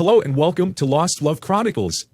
Hello and welcome to Lost Love Chronicles.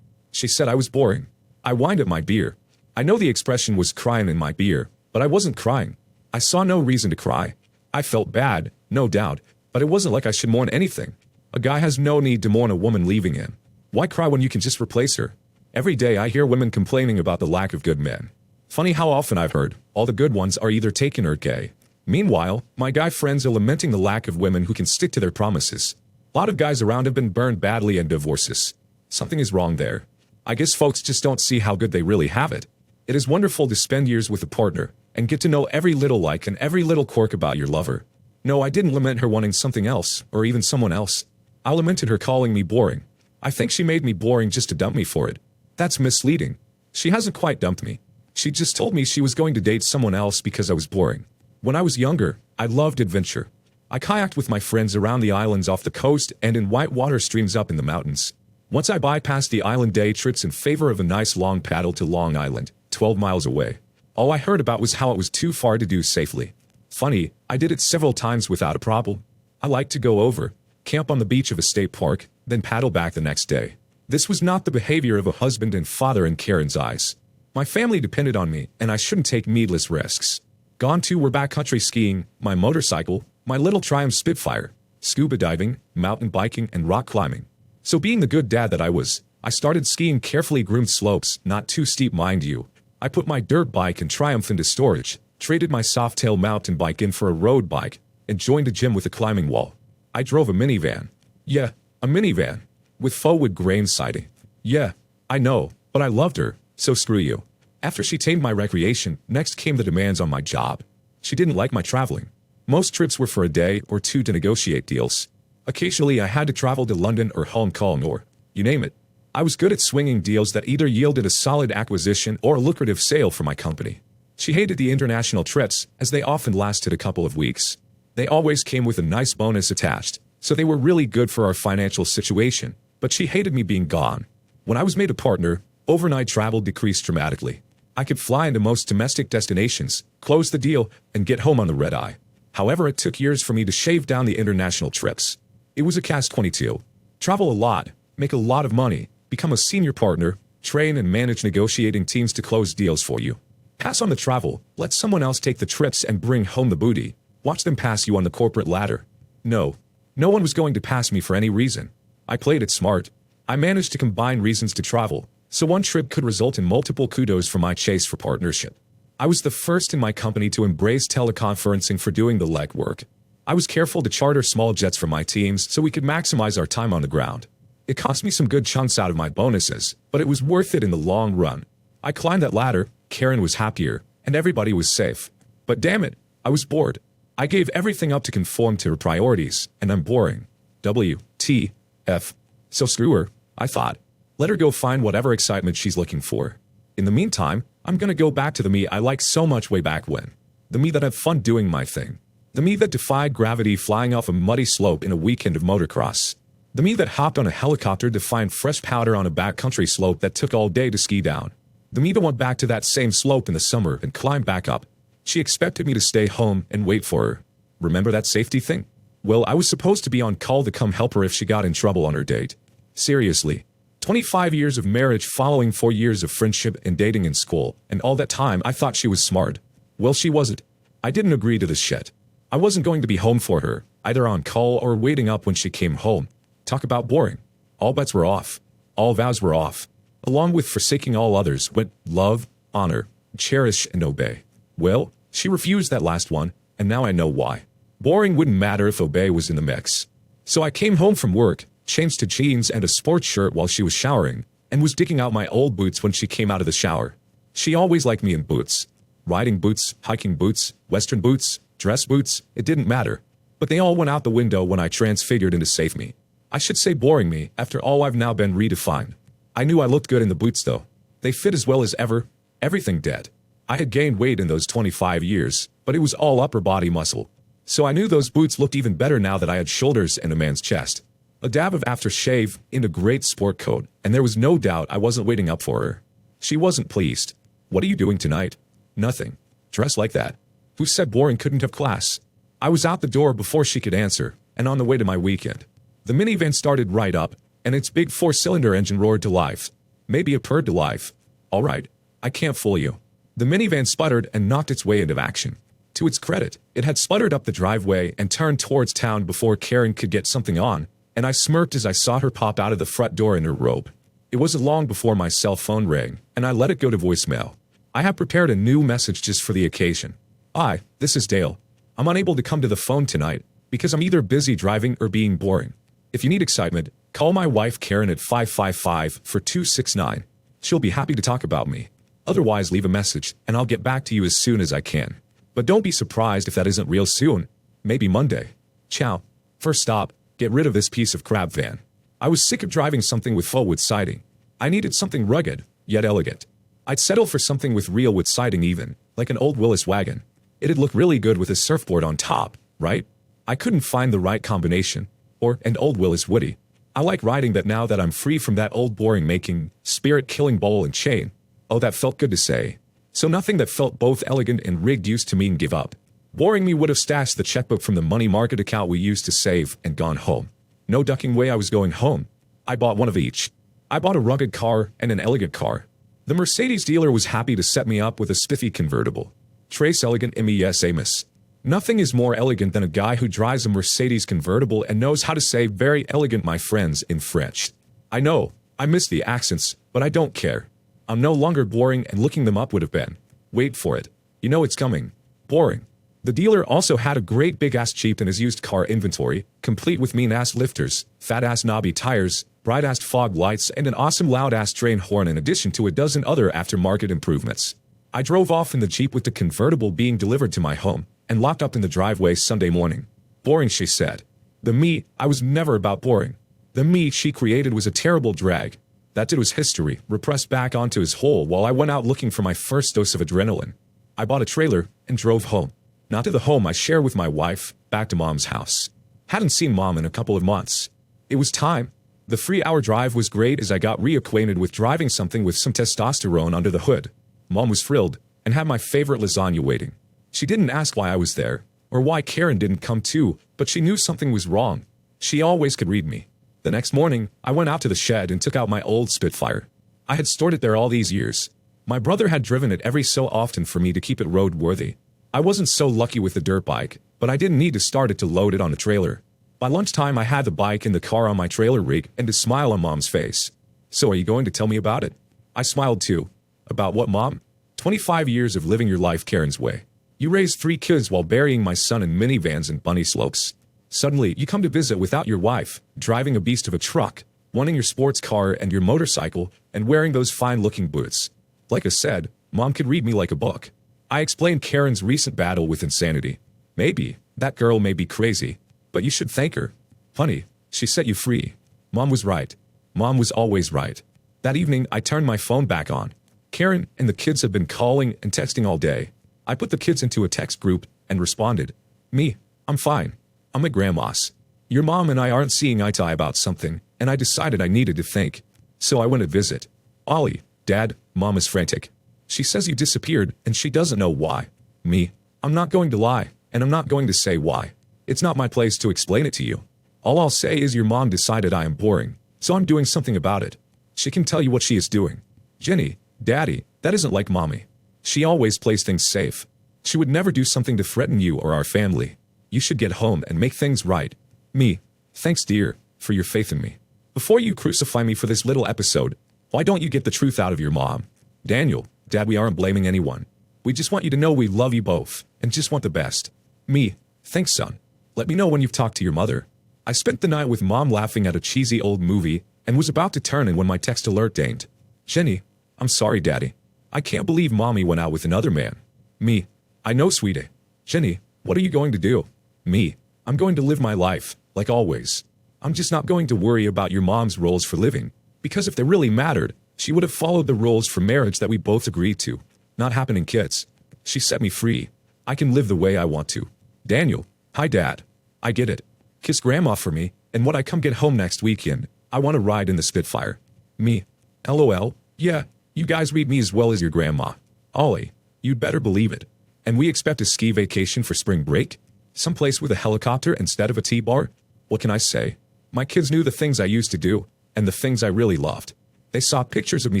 She said I was boring. I whined at my beer. I know the expression was crying in my beer, but I wasn't crying. I saw no reason to cry. I felt bad, no doubt, but it wasn't like I should mourn anything. A guy has no need to mourn a woman leaving him. Why cry when you can just replace her? Every day I hear women complaining about the lack of good men. Funny how often I've heard, all the good ones are either taken or gay. Meanwhile, my guy friends are lamenting the lack of women who can stick to their promises. A lot of guys around have been burned badly and divorces. Something is wrong there. I guess folks just don't see how good they really have it. It is wonderful to spend years with a partner and get to know every little like and every little quirk about your lover. No, I didn't lament her wanting something else, or even someone else. I lamented her calling me boring. I think she made me boring just to dump me for it. That's misleading. She hasn't quite dumped me. She just told me she was going to date someone else because I was boring. When I was younger, I loved adventure. I kayaked with my friends around the islands off the coast and in whitewater streams up in the mountains. Once I bypassed the island day trips in favor of a nice long paddle to Long Island, 12 miles away. All I heard about was how it was too far to do safely. Funny, I did it several times without a problem. I liked to go over, camp on the beach of a state park, then paddle back the next day. This was not the behavior of a husband and father in Karen's eyes. My family depended on me, and I shouldn't take needless risks. Gone too were backcountry skiing, my motorcycle, my little Triumph Spitfire, scuba diving, mountain biking, and rock climbing. So being the good dad that I was, I started skiing carefully groomed slopes, not too steep mind you. I put my dirt bike and Triumph into storage, traded my Softail mountain bike in for a road bike, and joined a gym with a climbing wall. I drove a minivan. Yeah, a minivan. With forward grain siding. Yeah, I know, but I loved her, so screw you. After she tamed my recreation, next came the demands on my job. She didn't like my traveling. Most trips were for a day or two to negotiate deals. Occasionally I had to travel to London or Hong Kong or, you name it. I was good at swinging deals that either yielded a solid acquisition or a lucrative sale for my company. She hated the international trips, as they often lasted a couple of weeks. They always came with a nice bonus attached, so they were really good for our financial situation, but she hated me being gone. When I was made a partner, overnight travel decreased dramatically. I could fly into most domestic destinations, close the deal, and get home on the red eye. However, it took years for me to shave down the international trips. It was a catch-22. Travel a lot, make a lot of money, become a senior partner, train and manage negotiating teams to close deals for you. Pass on the travel, let someone else take the trips and bring home the booty. Watch them pass you on the corporate ladder. No one was going to pass me for any reason. I played it smart. I managed to combine reasons to travel, so one trip could result in multiple kudos for my chase for partnership. I was the first in my company to embrace teleconferencing for doing the legwork. I was careful to charter small jets for my teams so we could maximize our time on the ground. It cost me some good chunks out of my bonuses, but it was worth it in the long run. I climbed that ladder, Karen was happier, and everybody was safe. But damn it, I was bored. I gave everything up to conform to her priorities, and I'm boring. WTF. So screw her, I thought. Let her go find whatever excitement she's looking for. In the meantime, I'm gonna go back to the me I liked so much way back when. The me that had fun doing my thing. The me that defied gravity flying off a muddy slope in a weekend of motocross. The me that hopped on a helicopter to find fresh powder on a backcountry slope that took all day to ski down. The me that went back to that same slope in the summer and climbed back up. She expected me to stay home and wait for her. Remember that safety thing? Well, I was supposed to be on call to come help her if she got in trouble on her date. Seriously. 25 years of marriage following 4 years of friendship and dating in school, and all that time I thought she was smart. Well, she wasn't. I didn't agree to this shit. I wasn't going to be home for her, either on call or waiting up when she came home. Talk about boring. All bets were off. All vows were off. Along with forsaking all others went love, honor, cherish, and obey. Well, she refused that last one, and now I know why. Boring wouldn't matter if obey was in the mix. So I came home from work, changed to jeans and a sports shirt while she was showering, and was digging out my old boots when she came out of the shower. She always liked me in boots. Riding boots, hiking boots, western boots, dress boots, it didn't matter. But they all went out the window when I transfigured into safe me. I should say boring me, after all I've now been redefined. I knew I looked good in the boots though. They fit as well as ever, everything dead. I had gained weight in those 25 years, but it was all upper body muscle. So I knew those boots looked even better now that I had shoulders and a man's chest. A dab of aftershave in a great sport coat, and there was no doubt I wasn't waiting up for her. She wasn't pleased. What are you doing tonight? Nothing. Dressed like that. Who said boring couldn't have class? I was out the door before she could answer, and on the way to my weekend. The minivan started right up, and its big four-cylinder engine roared to life. Maybe it purred to life. All right, I can't fool you. The minivan sputtered and knocked its way into action. To its credit, it had sputtered up the driveway and turned towards town before Karen could get something on, and I smirked as I saw her pop out of the front door in her robe. It wasn't long before my cell phone rang, and I let it go to voicemail. I have prepared a new message just for the occasion. Hi, this is Dale. I'm unable to come to the phone tonight because I'm either busy driving or being boring. If you need excitement, call my wife Karen at 555-4269. She'll be happy to talk about me. Otherwise, leave a message, and I'll get back to you as soon as I can. But don't be surprised if that isn't real soon. Maybe Monday. Ciao. First stop, get rid of this piece of crap van. I was sick of driving something with full wood siding. I needed something rugged, yet elegant. I'd settle for something with real wood siding even, like an old Willis wagon. It'd look really good with a surfboard on top, right? I couldn't find the right combination. Or an old Willis Woody. I like riding that now that I'm free from that old boring-making, spirit-killing ball and chain. Oh, that felt good to say. So nothing that felt both elegant and rigged used to mean give up. Boring me would have stashed the checkbook from the money market account we used to save and gone home. No ducking way I was going home. I bought one of each. I bought a rugged car and an elegant car. The Mercedes dealer was happy to set me up with a spiffy convertible. Trace elegant MES Amos. Nothing is more elegant than a guy who drives a Mercedes convertible and knows how to say very elegant my friends in French. I know, I miss the accents, but I don't care. I'm no longer boring and looking them up would have been. Wait for it. You know it's coming. Boring. The dealer also had a great big-ass Jeep in his used car inventory, complete with mean-ass lifters, fat-ass knobby tires, bright-ass fog lights, and an awesome loud-ass train horn in addition to a dozen other aftermarket improvements. I drove off in the Jeep with the convertible being delivered to my home, and locked up in the driveway Sunday morning. Boring, she said. The me I was never about boring. The me she created was a terrible drag. That did was history, repressed back onto his hole while I went out looking for my first dose of adrenaline. I bought a trailer and drove home. Not to the home I share with my wife, back to Mom's house. Hadn't seen Mom in a couple of months. It was time. The 3-hour drive was great as I got reacquainted with driving something with some testosterone under the hood. Mom was thrilled and had my favorite lasagna waiting. She didn't ask why I was there, or why Karen didn't come too, but she knew something was wrong. She always could read me. The next morning, I went out to the shed and took out my old Spitfire. I had stored it there all these years. My brother had driven it every so often for me to keep it roadworthy. I wasn't so lucky with the dirt bike, but I didn't need to start it to load it on the trailer. By lunchtime, I had the bike in the car on my trailer rig and a smile on Mom's face. So are you going to tell me about it? I smiled too. About what, Mom? 25 years of living your life Karen's way. You raised 3 kids while burying my son in minivans and bunny slopes. Suddenly, you come to visit without your wife, driving a beast of a truck, wanting your sports car and your motorcycle, and wearing those fine-looking boots. Like I said, Mom could read me like a book. I explained Karen's recent battle with insanity. Maybe, that girl may be crazy, but you should thank her. Honey, she set you free. Mom was right. Mom was always right. That evening, I turned my phone back on. Karen and the kids had been calling and texting all day. I put the kids into a text group and responded. Me, I'm fine. I'm at Grandma's. Your mom and I aren't seeing eye to eye about something, and I decided I needed to think. So I went to visit. Ollie, Dad, Mom is frantic. She says you disappeared, and she doesn't know why. Me, I'm not going to lie, and I'm not going to say why. It's not my place to explain it to you. All I'll say is your mom decided I am boring, so I'm doing something about it. She can tell you what she is doing. Jenny, Daddy, that isn't like Mommy. She always plays things safe. She would never do something to threaten you or our family. You should get home and make things right. Me, thanks dear, for your faith in me. Before you crucify me for this little episode, why don't you get the truth out of your mom? Daniel, Dad, we aren't blaming anyone. We just want you to know we love you both, and just want the best. Me, thanks son. Let me know when you've talked to your mother. I spent the night with Mom laughing at a cheesy old movie, and was about to turn in when my text alert dinged. Jenny, I'm sorry Daddy. I can't believe Mommy went out with another man. Me, I know sweetie. Jenny, what are you going to do? Me, I'm going to live my life, like always. I'm just not going to worry about your mom's roles for living, because if they really mattered, she would have followed the rules for marriage that we both agreed to. Not happening, kids. She set me free. I can live the way I want to. Daniel, hi Dad. I get it. Kiss Grandma for me, and when I come get home next weekend, I want to ride in the Spitfire. Me, LOL, yeah, you guys read me as well as your grandma. Ollie, you'd better believe it. And we expect a ski vacation for spring break? Someplace with a helicopter instead of a T-bar? What can I say? My kids knew the things I used to do, and the things I really loved. They saw pictures of me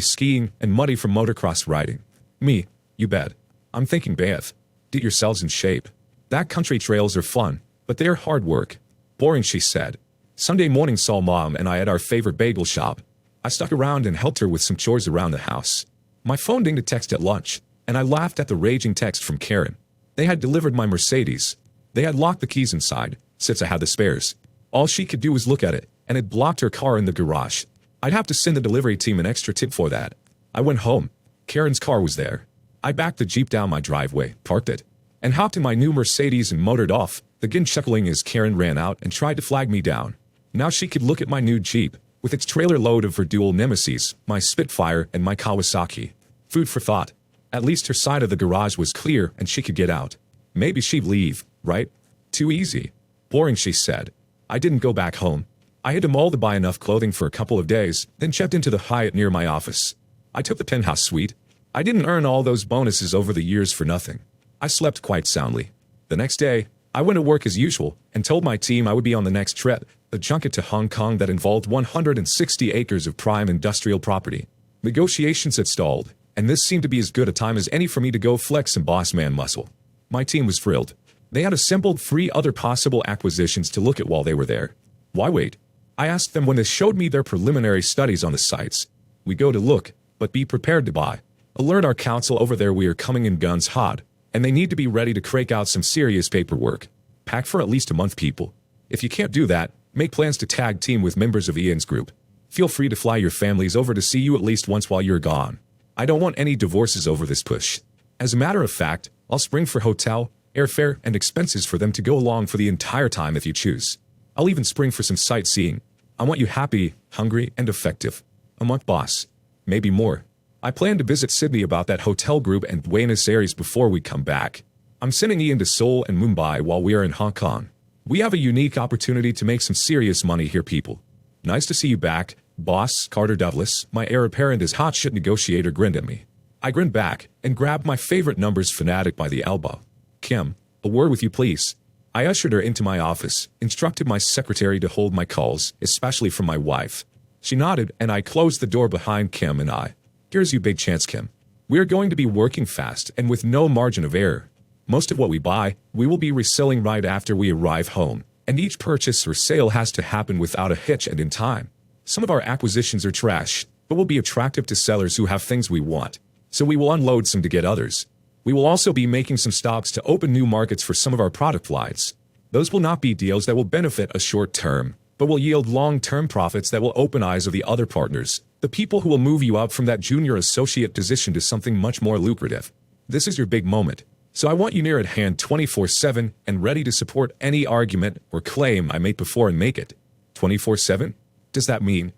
skiing and Muddy from motocross riding. Me, you bet. I'm thinking Beth. Get yourselves in shape. That country trails are fun, but they're hard work. Boring, she said. Sunday morning saw Mom and I at our favorite bagel shop. I stuck around and helped her with some chores around the house. My phone dinged a text at lunch, and I laughed at the raging text from Karen. They had delivered my Mercedes. They had locked the keys inside, since I had the spares. All she could do was look at it, and it blocked her car in the garage. I'd have to send the delivery team an extra tip for that. I went home. Karen's car was there. I backed the Jeep down my driveway, parked it, and hopped in my new Mercedes and motored off, again chuckling as Karen ran out and tried to flag me down. Now she could look at my new Jeep, with its trailer load of her dual Nemesis, my Spitfire and my Kawasaki. Food for thought. At least her side of the garage was clear and she could get out. Maybe she'd leave, right? Too easy. Boring, she said. I didn't go back home. I hit a mall to buy enough clothing for a couple of days, then checked into the Hyatt near my office. I took the penthouse suite. I didn't earn all those bonuses over the years for nothing. I slept quite soundly. The next day, I went to work as usual and told my team I would be on the next trip, a junket to Hong Kong that involved 160 acres of prime industrial property. Negotiations had stalled, and this seemed to be as good a time as any for me to go flex some boss man muscle. My team was thrilled. They had assembled 3 other possible acquisitions to look at while they were there. Why wait? I asked them when they showed me their preliminary studies on the sites. We go to look, but be prepared to buy. Alert our counsel over there we are coming in guns hot, and they need to be ready to crank out some serious paperwork. Pack for at least a month, people. If you can't do that, make plans to tag team with members of Ian's group. Feel free to fly your families over to see you at least once while you're gone. I don't want any divorces over this push. As a matter of fact, I'll spring for hotel, airfare, and expenses for them to go along for the entire time if you choose. I'll even spring for some sightseeing. I want you happy, hungry, and effective. A month, boss. Maybe more. I plan to visit Sydney about that hotel group and Buenos Aires before we come back. I'm sending Ian to Seoul and Mumbai while we are in Hong Kong. We have a unique opportunity to make some serious money here, people. Nice to see you back, boss. Carter Douglas, my heir apparent as hotshot negotiator, grinned at me. I grinned back and grabbed my favorite numbers fanatic by the elbow. Kim, a word with you, please. I ushered her into my office, instructed my secretary to hold my calls, especially from my wife. She nodded, and I closed the door behind Kim and I. Here's your big chance, Kim. We're going to be working fast and with no margin of error. Most of what we buy, we will be reselling right after we arrive home, and each purchase or sale has to happen without a hitch and in time. Some of our acquisitions are trash, but will be attractive to sellers who have things we want, so we will unload some to get others. We will also be making some stops to open new markets for some of our product lines. Those will not be deals that will benefit us short term, but will yield long-term profits that will open eyes of the other partners, the people who will move you up from that junior associate position to something much more lucrative. This is your big moment, so I want you near at hand 24/7 and ready to support any argument or claim I make before and make it. 24/7? Does that mean?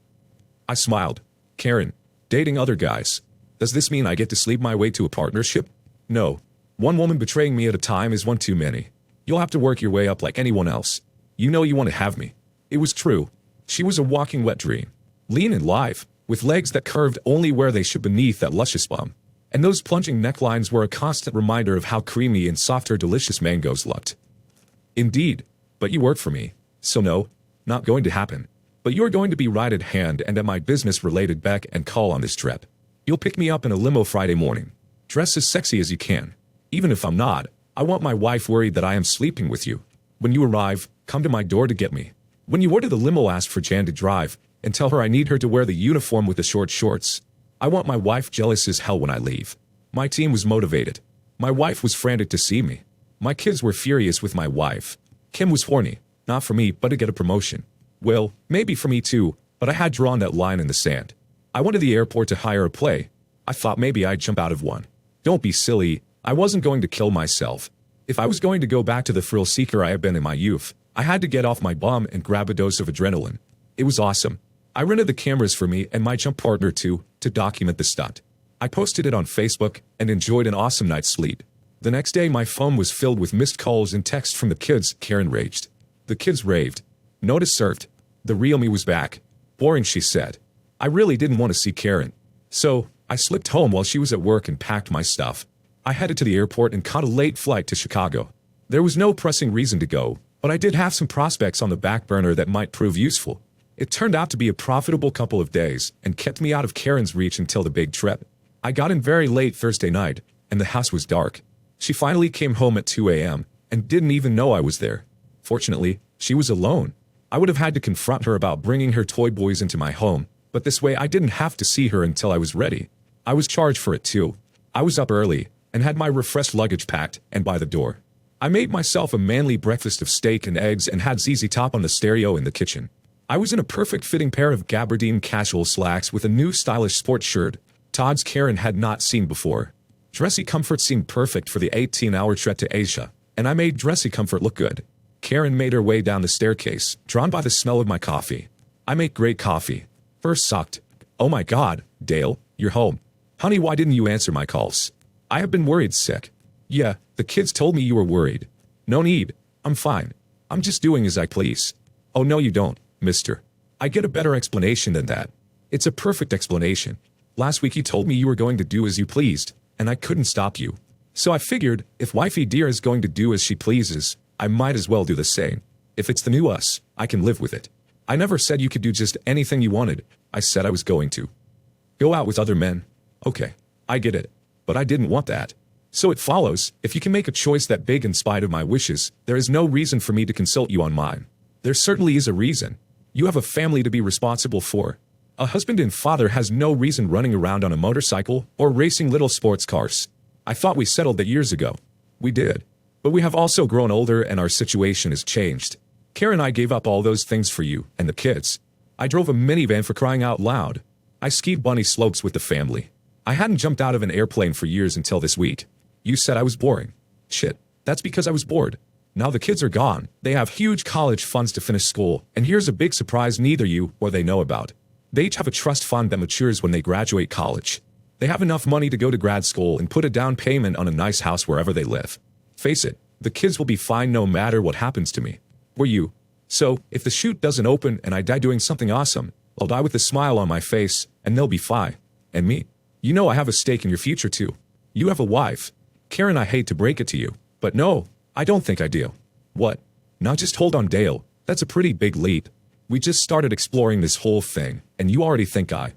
I smiled. Karen, dating other guys. Does this mean I get to sleep my way to a partnership? No. One woman betraying me at a time is one too many. You'll have to work your way up like anyone else. You know you want to have me. It was true. She was a walking wet dream. Lean and live, with legs that curved only where they should beneath that luscious bum. And those plunging necklines were a constant reminder of how creamy and soft her delicious mangoes looked. Indeed. But you work for me. So no, not going to happen. But you're going to be right at hand and at my business-related beck and call on this trip. You'll pick me up in a limo Friday morning. Dress as sexy as you can. Even if I'm not, I want my wife worried that I am sleeping with you. When you arrive, come to my door to get me. When you order the limo, ask for Jan to drive, and tell her I need her to wear the uniform with the short shorts. I want my wife jealous as hell when I leave. My team was motivated. My wife was frantic to see me. My kids were furious with my wife. Kim was horny, not for me, but to get a promotion. Well, maybe for me too, but I had drawn that line in the sand. I went to the airport to hire a play. I thought maybe I'd jump out of one. Don't be silly, I wasn't going to kill myself. If I was going to go back to the thrill seeker I have been in my youth, I had to get off my bum and grab a dose of adrenaline. It was awesome. I rented the cameras for me and my jump partner too, to document the stunt. I posted it on Facebook and enjoyed an awesome night's sleep. The next day my phone was filled with missed calls and texts from the kids. Karen raged. The kids raved. Notice served. The real me was back. Boring, she said. I really didn't want to see Karen. So, I slipped home while she was at work and packed my stuff. I headed to the airport and caught a late flight to Chicago. There was no pressing reason to go, but I did have some prospects on the back burner that might prove useful. It turned out to be a profitable couple of days and kept me out of Karen's reach until the big trip. I got in very late Thursday night, and the house was dark. She finally came home at 2 a.m. and didn't even know I was there. Fortunately, she was alone. I would have had to confront her about bringing her toy boys into my home, but this way I didn't have to see her until I was ready. I was charged for it too. I was up early and had my refreshed luggage packed and by the door. I made myself a manly breakfast of steak and eggs and had ZZ Top on the stereo in the kitchen. I was in a perfect-fitting pair of gabardine casual slacks with a new stylish sports shirt Todd's Karen had not seen before. Dressy Comfort seemed perfect for the 18-hour trek to Asia, and I made Dressy Comfort look good. Karen made her way down the staircase, drawn by the smell of my coffee. I make great coffee. First sucked. Oh my God, Dale, you're home. Honey, why didn't you answer my calls? I have been worried sick. Yeah, the kids told me you were worried. No need. I'm fine. I'm just doing as I please. Oh no you don't, mister. I get a better explanation than that. It's a perfect explanation. Last week you told me you were going to do as you pleased, and I couldn't stop you. So I figured, if wifey dear is going to do as she pleases, I might as well do the same. If it's the new us, I can live with it. I never said you could do just anything you wanted. I said I was going to. Go out with other men. Okay, I get it. But I didn't want that. So it follows, if you can make a choice that big in spite of my wishes, there is no reason for me to consult you on mine. There certainly is a reason. You have a family to be responsible for. A husband and father has no reason running around on a motorcycle or racing little sports cars. I thought we settled that years ago. We did. But we have also grown older and our situation has changed. Karen and I gave up all those things for you and the kids. I drove a minivan for crying out loud. I skied bunny slopes with the family. I hadn't jumped out of an airplane for years until this week. You said I was boring. Shit, that's because I was bored. Now the kids are gone, they have huge college funds to finish school, and here's a big surprise neither you or they know about. They each have a trust fund that matures when they graduate college. They have enough money to go to grad school and put a down payment on a nice house wherever they live. Face it, the kids will be fine no matter what happens to me. Were you? So, if the chute doesn't open and I die doing something awesome, I'll die with a smile on my face, and they'll be fine. And me? You know I have a stake in your future too. You have a wife. Karen, I hate to break it to you, but no, I don't think I do. What? Now just hold on, Dale. That's a pretty big leap. We just started exploring this whole thing, and you already think I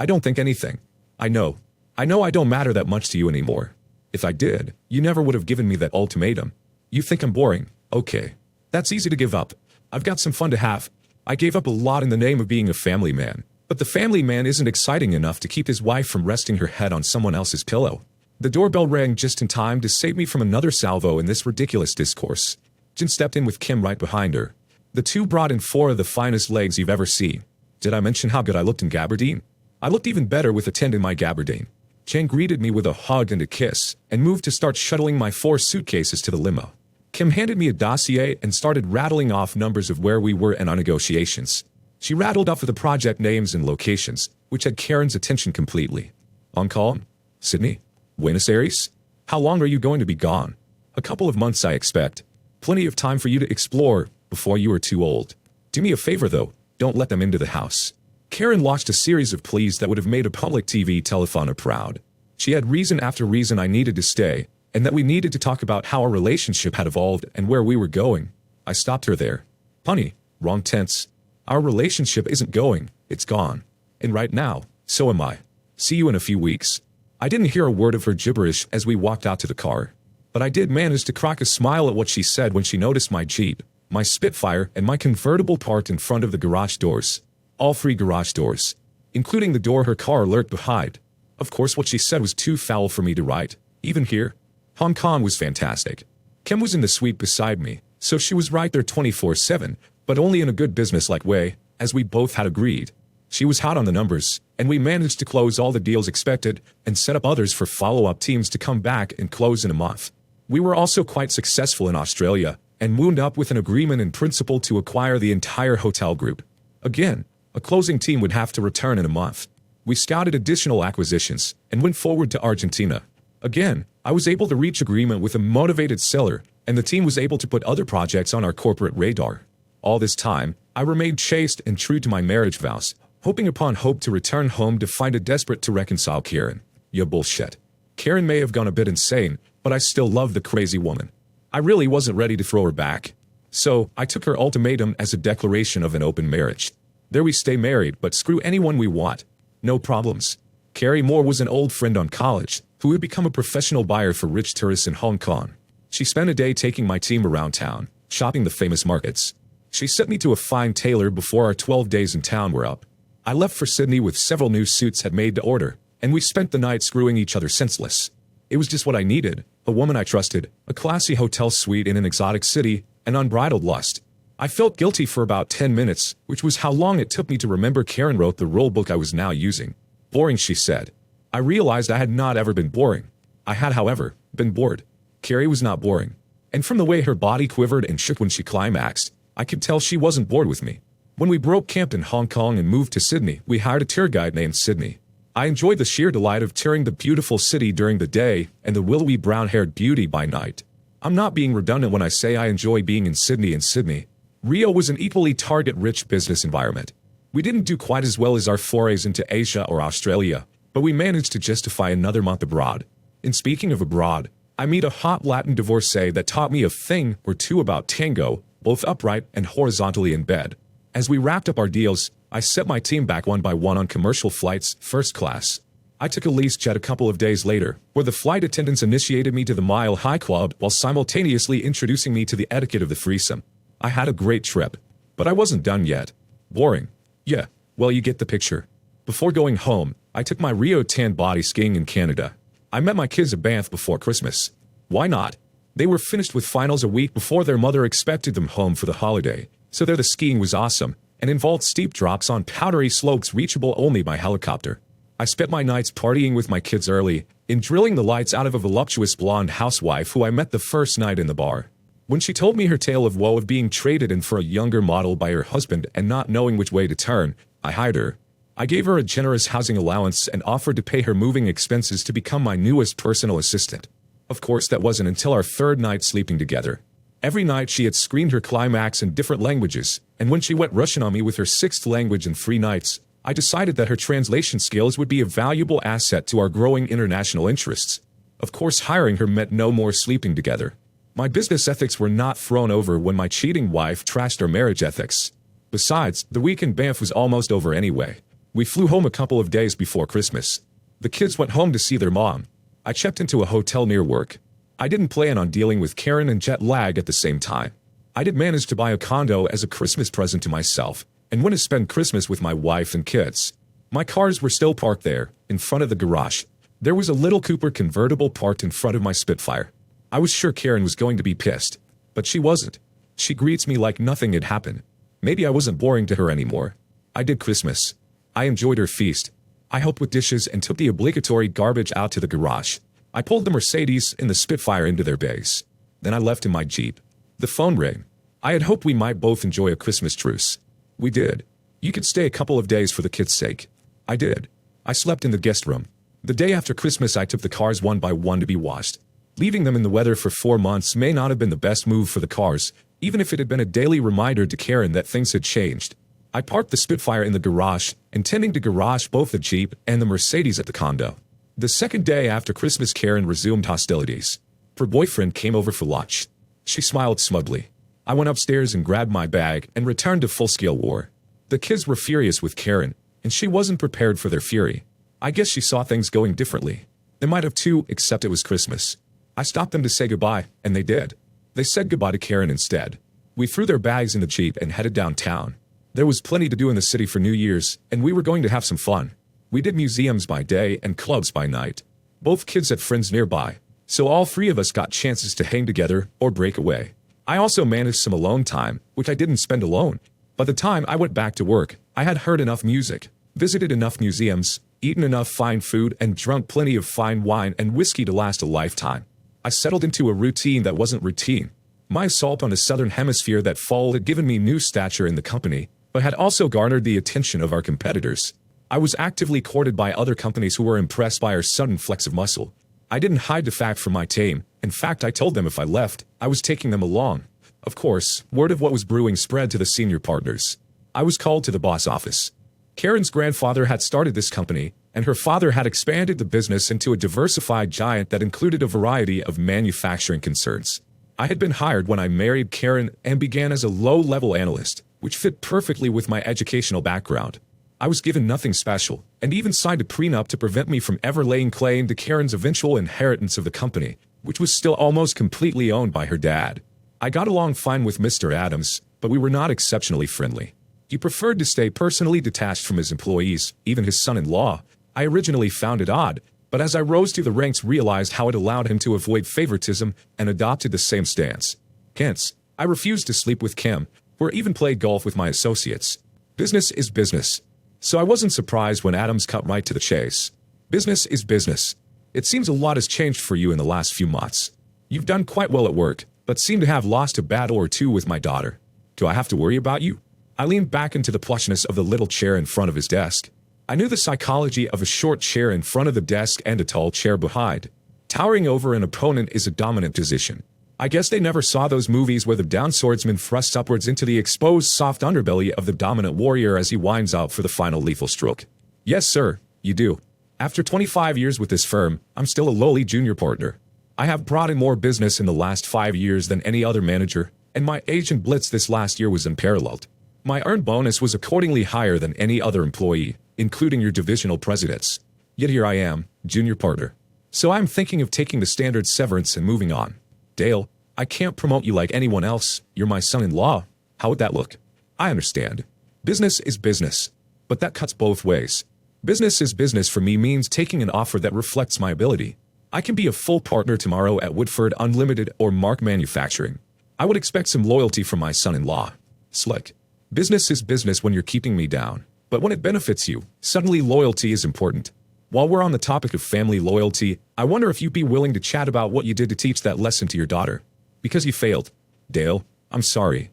don't think anything. I know I don't matter that much to you anymore. If I did, you never would have given me that ultimatum. You think I'm boring? Okay. That's easy to give up. I've got some fun to have. I gave up a lot in the name of being a family man. But the family man isn't exciting enough to keep his wife from resting her head on someone else's pillow. The doorbell rang just in time to save me from another salvo in this ridiculous discourse. Jen stepped in with Kim right behind her. The two brought in 4 of the finest legs you've ever seen. Did I mention how good I looked in gabardine? I looked even better with a tent in my gabardine. Jen greeted me with a hug and a kiss, and moved to start shuttling my 4 suitcases to the limo. Kim handed me a dossier and started rattling off numbers of where we were in our negotiations. She rattled off the project names and locations, which had Karen's attention completely. On call? Sydney? Buenos Aires? How long are you going to be gone? A couple of months, I expect. Plenty of time for you to explore before you are too old. Do me a favor, though. Don't let them into the house. Karen launched a series of pleas that would have made a public TV telephoner proud. She had reason after reason I needed to stay, and that we needed to talk about how our relationship had evolved and where we were going. I stopped her there. Honey, wrong tense. Our relationship isn't going, it's gone. And right now, so am I. See you in a few weeks. I didn't hear a word of her gibberish as we walked out to the car. But I did manage to crack a smile at what she said when she noticed my Jeep, my Spitfire, and my convertible parked in front of the garage doors. All 3 garage doors, including the door her car lurked behind. Of course, what she said was too foul for me to write, even here. Hong Kong was fantastic. Kim was in the suite beside me, so she was right there 24/7, but only in a good business-like way, as we both had agreed. She was hot on the numbers, and we managed to close all the deals expected and set up others for follow-up teams to come back and close in a month. We were also quite successful in Australia, and wound up with an agreement in principle to acquire the entire hotel group. Again, a closing team would have to return in a month. We scouted additional acquisitions and went forward to Argentina. Again, I was able to reach agreement with a motivated seller, and the team was able to put other projects on our corporate radar. All this time, I remained chaste and true to my marriage vows, hoping upon hope to return home to find a desperate to reconcile Karen. Yeah, bullshit. Karen may have gone a bit insane, but I still loved the crazy woman. I really wasn't ready to throw her back. So, I took her ultimatum as a declaration of an open marriage. There we stay married, but screw anyone we want. No problems. Carrie Moore was an old friend on college, who had become a professional buyer for rich tourists in Hong Kong. She spent a day taking my team around town, shopping the famous markets. She sent me to a fine tailor before our 12 days in town were up. I left for Sydney with several new suits had made to order, and we spent the night screwing each other senseless. It was just what I needed, a woman I trusted, a classy hotel suite in an exotic city, and unbridled lust. I felt guilty for about 10 minutes, which was how long it took me to remember Karen wrote the rule book I was now using. Boring, she said. I realized I had not ever been boring. I had, however, been bored. Carrie was not boring. And from the way her body quivered and shook when she climaxed, I could tell she wasn't bored with me. When we broke camp in Hong Kong and moved to Sydney, we hired a tour guide named Sydney. I enjoyed the sheer delight of touring the beautiful city during the day and the willowy brown-haired beauty by night. I'm not being redundant when I say I enjoy being in Sydney. Rio was an equally target-rich business environment. We didn't do quite as well as our forays into Asia or Australia, but we managed to justify another month abroad. And speaking of abroad, I meet a hot Latin divorcee that taught me a thing or two about tango, both upright and horizontally in bed. As we wrapped up our deals, I set my team back one by one on commercial flights, first class. I took a lease jet a couple of days later, where the flight attendants initiated me to the Mile High Club while simultaneously introducing me to the etiquette of the threesome. I had a great trip, but I wasn't done yet. Boring. Yeah, well, you get the picture. Before going home, I took my Rio tan body skiing in Canada. I met my kids at Banff before Christmas. Why not? They were finished with finals a week before their mother expected them home for the holiday, so there the skiing was awesome, and involved steep drops on powdery slopes reachable only by helicopter. I spent my nights partying with my kids early, in drilling the lights out of a voluptuous blonde housewife who I met the first night in the bar. When she told me her tale of woe of being traded in for a younger model by her husband and not knowing which way to turn, I hired her. I gave her a generous housing allowance and offered to pay her moving expenses to become my newest personal assistant. Of course, that wasn't until our third night sleeping together. Every night she had screamed her climax in different languages, and when she went Russian on me with her sixth language in 3 nights, I decided that her translation skills would be a valuable asset to our growing international interests. Of course, hiring her meant no more sleeping together. My business ethics were not thrown over when my cheating wife trashed our marriage ethics. Besides, the week in Banff was almost over anyway. We flew home a couple of days before Christmas. The kids went home to see their mom. I checked into a hotel near work. I didn't plan on dealing with Karen and jet lag at the same time. I did manage to buy a condo as a Christmas present to myself, and went to spend Christmas with my wife and kids. My cars were still parked there, in front of the garage. There was a little Cooper convertible parked in front of my Spitfire. I was sure Karen was going to be pissed, but she wasn't. She greets me like nothing had happened. Maybe I wasn't boring to her anymore. I did Christmas. I enjoyed her feast. I helped with dishes and took the obligatory garbage out to the garage. I pulled the Mercedes and the Spitfire into their bays. Then I left in my Jeep. The phone rang. I had hoped we might both enjoy a Christmas truce. We did. You could stay a couple of days for the kids' sake. I did. I slept in the guest room. The day after Christmas I took the cars one by one to be washed. Leaving them in the weather for 4 months may not have been the best move for the cars, even if it had been a daily reminder to Karen that things had changed. I parked the Spitfire in the garage, intending to garage both the Jeep and the Mercedes at the condo. The second day after Christmas, Karen resumed hostilities. Her boyfriend came over for lunch. She smiled smugly. I went upstairs and grabbed my bag and returned to full-scale war. The kids were furious with Karen, and she wasn't prepared for their fury. I guess she saw things going differently. They might have too, except it was Christmas. I stopped them to say goodbye, and they did. They said goodbye to Karen instead. We threw their bags in the Jeep and headed downtown. There was plenty to do in the city for New Year's, and we were going to have some fun. We did museums by day and clubs by night. Both kids had friends nearby, so all 3 of us got chances to hang together or break away. I also managed some alone time, which I didn't spend alone. By the time I went back to work, I had heard enough music, visited enough museums, eaten enough fine food, and drunk plenty of fine wine and whiskey to last a lifetime. I settled into a routine that wasn't routine. My assault on the Southern Hemisphere that fall had given me new stature in the company, but had also garnered the attention of our competitors. I was actively courted by other companies who were impressed by our sudden flex of muscle. I didn't hide the fact from my team. In fact, I told them if I left, I was taking them along. Of course, word of what was brewing spread to the senior partners. I was called to the boss office. Karen's grandfather had started this company, and her father had expanded the business into a diversified giant that included a variety of manufacturing concerns. I had been hired when I married Karen and began as a low-level analyst, which fit perfectly with my educational background. I was given nothing special, and even signed a prenup to prevent me from ever laying claim to Karen's eventual inheritance of the company, which was still almost completely owned by her dad. I got along fine with Mr. Adams, but we were not exceptionally friendly. He preferred to stay personally detached from his employees, even his son-in-law. I originally found it odd, but as I rose through the ranks realized how it allowed him to avoid favoritism and adopted the same stance. Hence, I refused to sleep with Kim, or even play golf with my associates. Business is business. So I wasn't surprised when Adams cut right to the chase. Business is business. It seems a lot has changed for you in the last few months. You've done quite well at work, but seem to have lost a battle or two with my daughter. Do I have to worry about you? I leaned back into the plushness of the little chair in front of his desk. I knew the psychology of a short chair in front of the desk and a tall chair behind. Towering over an opponent is a dominant position. I guess they never saw those movies where the downed swordsman thrusts upwards into the exposed soft underbelly of the dominant warrior as he winds out for the final lethal stroke. Yes, sir, you do. After 25 years with this firm, I'm still a lowly junior partner. I have brought in more business in the last 5 years than any other manager, and my agent blitz this last year was unparalleled. My earned bonus was accordingly higher than any other employee, including your divisional presidents. Yet here I am, junior partner. So I'm thinking of taking the standard severance and moving on. Dale, I can't promote you like anyone else. You're my son-in-law. How would that look? I understand. Business is business. But that cuts both ways. Business is business for me means taking an offer that reflects my ability. I can be a full partner tomorrow at Woodford Unlimited or Mark Manufacturing. I would expect some loyalty from my son-in-law. Slick. Business is business when you're keeping me down. But when it benefits you, suddenly loyalty is important. While we're on the topic of family loyalty, I wonder if you'd be willing to chat about what you did to teach that lesson to your daughter. Because you failed. Dale, I'm sorry.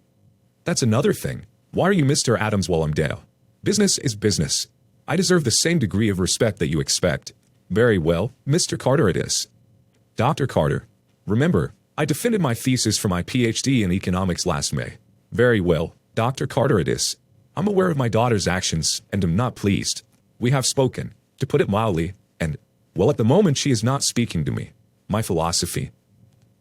That's another thing. Why are you Mr. Adams while I'm Dale? Business is business. I deserve the same degree of respect that you expect. Very well, Mr. Carter it is. Dr. Carter. Remember, I defended my thesis for my PhD in economics last May. Very well, Dr. Carter it is. I'm aware of my daughter's actions and am not pleased. We have spoken, to put it mildly, and, well, at the moment she is not speaking to me. My philosophy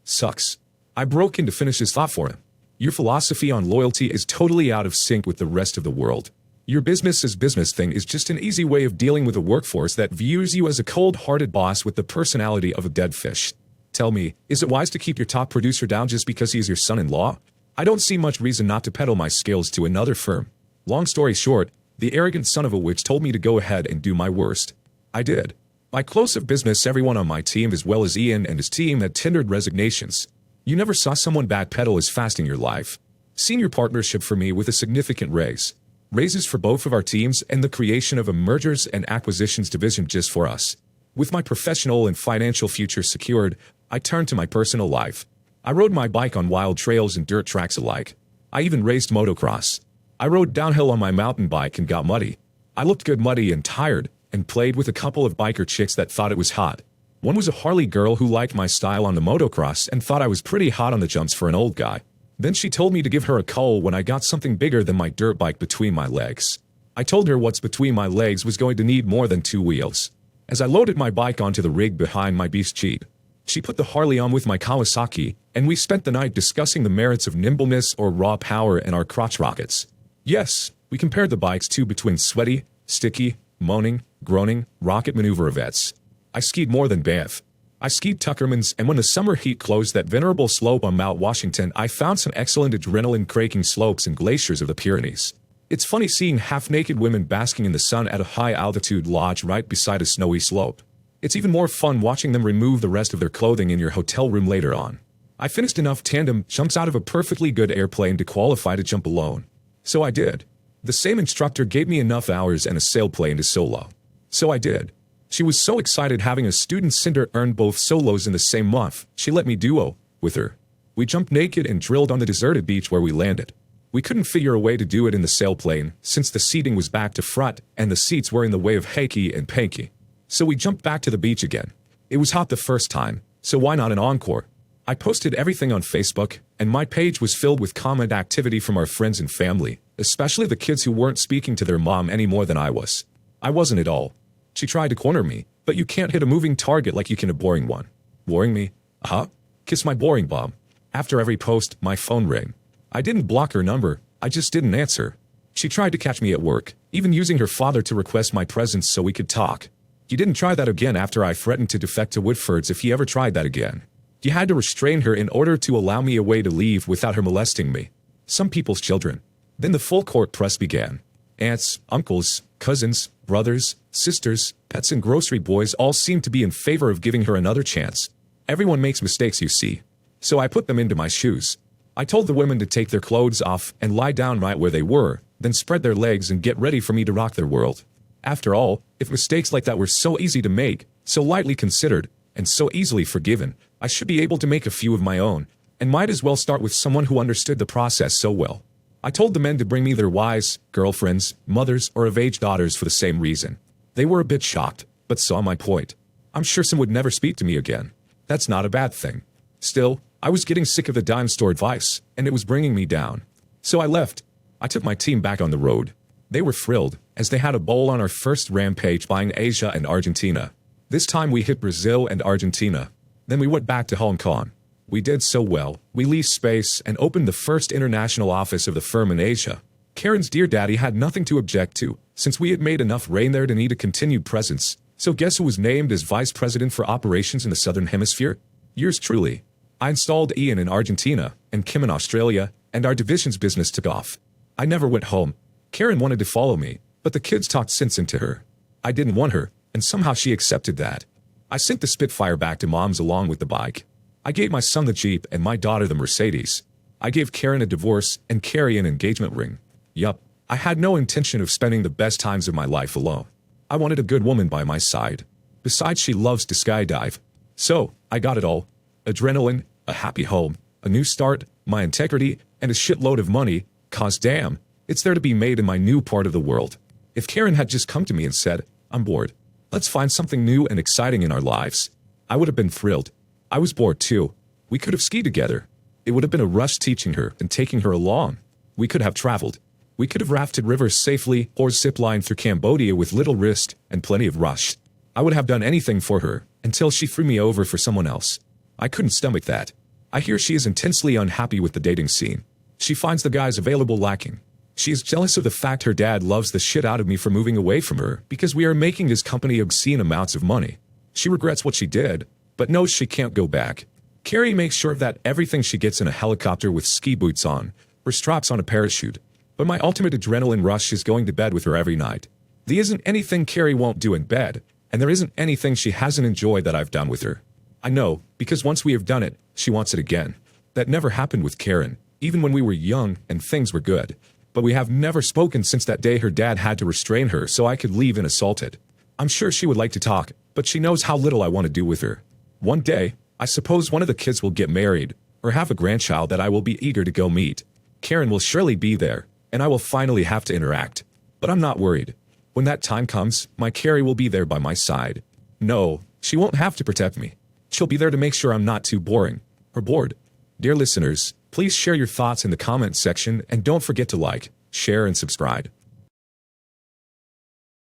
sucks. I broke in to finish his thought for him. Your philosophy on loyalty is totally out of sync with the rest of the world. Your business is business thing is just an easy way of dealing with a workforce that views you as a cold-hearted boss with the personality of a dead fish. Tell me, is it wise to keep your top producer down just because he is your son-in-law? I don't see much reason not to peddle my skills to another firm. Long story short, the arrogant son of a witch told me to go ahead and do my worst. I did. By close of business, everyone on my team as well as Ian and his team had tendered resignations. You never saw someone backpedal as fast in your life. Senior partnership for me with a significant raise. Raises for both of our teams and the creation of a mergers and acquisitions division just for us. With my professional and financial future secured, I turned to my personal life. I rode my bike on wild trails and dirt tracks alike. I even raced motocross. I rode downhill on my mountain bike and got muddy. I looked good muddy and tired, and played with a couple of biker chicks that thought it was hot. One was a Harley girl who liked my style on the motocross and thought I was pretty hot on the jumps for an old guy. Then she told me to give her a call when I got something bigger than my dirt bike between my legs. I told her what's between my legs was going to need more than 2 wheels. As I loaded my bike onto the rig behind my beast Jeep, she put the Harley on with my Kawasaki, and we spent the night discussing the merits of nimbleness or raw power and our crotch rockets. Yes, we compared the bikes too between sweaty, sticky, moaning, groaning, rocket maneuverettes. I skied more than Banff. I skied Tuckerman's, and when the summer heat closed that venerable slope on Mount Washington, I found some excellent adrenaline-craking slopes and glaciers of the Pyrenees. It's funny seeing half-naked women basking in the sun at a high-altitude lodge right beside a snowy slope. It's even more fun watching them remove the rest of their clothing in your hotel room later on. I finished enough tandem jumps out of a perfectly good airplane to qualify to jump alone. So I did. The same instructor gave me enough hours and a sailplane to solo. So I did. She was so excited having a student Cinder earn both solos in the same month, she let me duo with her. We jumped naked and drilled on the deserted beach where we landed. We couldn't figure a way to do it in the sailplane, since the seating was back to front and the seats were in the way of Hanky and Panky. So we jumped back to the beach again. It was hot the first time, so why not an encore? I posted everything on Facebook, and my page was filled with comment activity from our friends and family, especially the kids who weren't speaking to their mom any more than I was. I wasn't at all. She tried to corner me, but you can't hit a moving target like you can a boring one. Boring me? Uh-huh. Kiss my boring bomb. After every post, my phone rang. I didn't block her number, I just didn't answer. She tried to catch me at work, even using her father to request my presence so we could talk. He didn't try that again after I threatened to defect to Woodford's if he ever tried that again. He had to restrain her in order to allow me a way to leave without her molesting me. Some people's children. Then the full court press began. Aunts, uncles, cousins, brothers, sisters, pets and grocery boys all seemed to be in favor of giving her another chance. Everyone makes mistakes, you see. So I put them into my shoes. I told the women to take their clothes off and lie down right where they were, then spread their legs and get ready for me to rock their world. After all, if mistakes like that were so easy to make, so lightly considered, and so easily forgiven, I should be able to make a few of my own, and might as well start with someone who understood the process so well. I told the men to bring me their wives, girlfriends, mothers, or of-age daughters for the same reason. They were a bit shocked, but saw my point. I'm sure some would never speak to me again. That's not a bad thing. Still, I was getting sick of the dime store advice, and it was bringing me down. So I left. I took my team back on the road. They were thrilled, as they had a bowl on our first rampage buying Asia and Argentina. This time we hit Brazil and Argentina. Then we went back to Hong Kong. We did so well, we leased space and opened the first international office of the firm in Asia. Karen's dear daddy had nothing to object to, since we had made enough rain there to need a continued presence. So guess who was named as vice president for operations in the Southern Hemisphere? Yours truly. I installed Ian in Argentina, and Kim in Australia, and our division's business took off. I never went home. Karen wanted to follow me, but the kids talked sense into her. I didn't want her, and somehow she accepted that. I sent the Spitfire back to Mom's along with the bike. I gave my son the Jeep and my daughter the Mercedes. I gave Karen a divorce and Carrie an engagement ring. Yup, I had no intention of spending the best times of my life alone. I wanted a good woman by my side. Besides, she loves to skydive. So, I got it all. Adrenaline, a happy home, a new start, my integrity, and a shitload of money, 'cause damn, it's there to be made in my new part of the world. If Karen had just come to me and said, I'm bored. Let's find something new and exciting in our lives, I would have been thrilled. I was bored too. We could have skied together. It would have been a rush teaching her and taking her along. We could have traveled. We could have rafted rivers safely or ziplined through Cambodia with little risk and plenty of rush. I would have done anything for her until she threw me over for someone else. I couldn't stomach that. I hear she is intensely unhappy with the dating scene. She finds the guys available lacking. She is jealous of the fact her dad loves the shit out of me for moving away from her because we are making his company obscene amounts of money. She regrets what she did, but knows she can't go back. Carrie makes sure that everything she gets in a helicopter with ski boots on, or straps on a parachute. But my ultimate adrenaline rush is going to bed with her every night. There isn't anything Carrie won't do in bed, and there isn't anything she hasn't enjoyed that I've done with her. I know, because once we have done it, she wants it again. That never happened with Karen, even when we were young and things were good. But we have never spoken since that day her dad had to restrain her so I could leave unassaulted. I'm sure she would like to talk, but she knows how little I want to do with her. One day, I suppose one of the kids will get married, or have a grandchild that I will be eager to go meet. Karen will surely be there, and I will finally have to interact. But I'm not worried. When that time comes, my Carrie will be there by my side. No, she won't have to protect me. She'll be there to make sure I'm not too boring, or bored. Dear listeners, please share your thoughts in the comments section and don't forget to like, share and subscribe.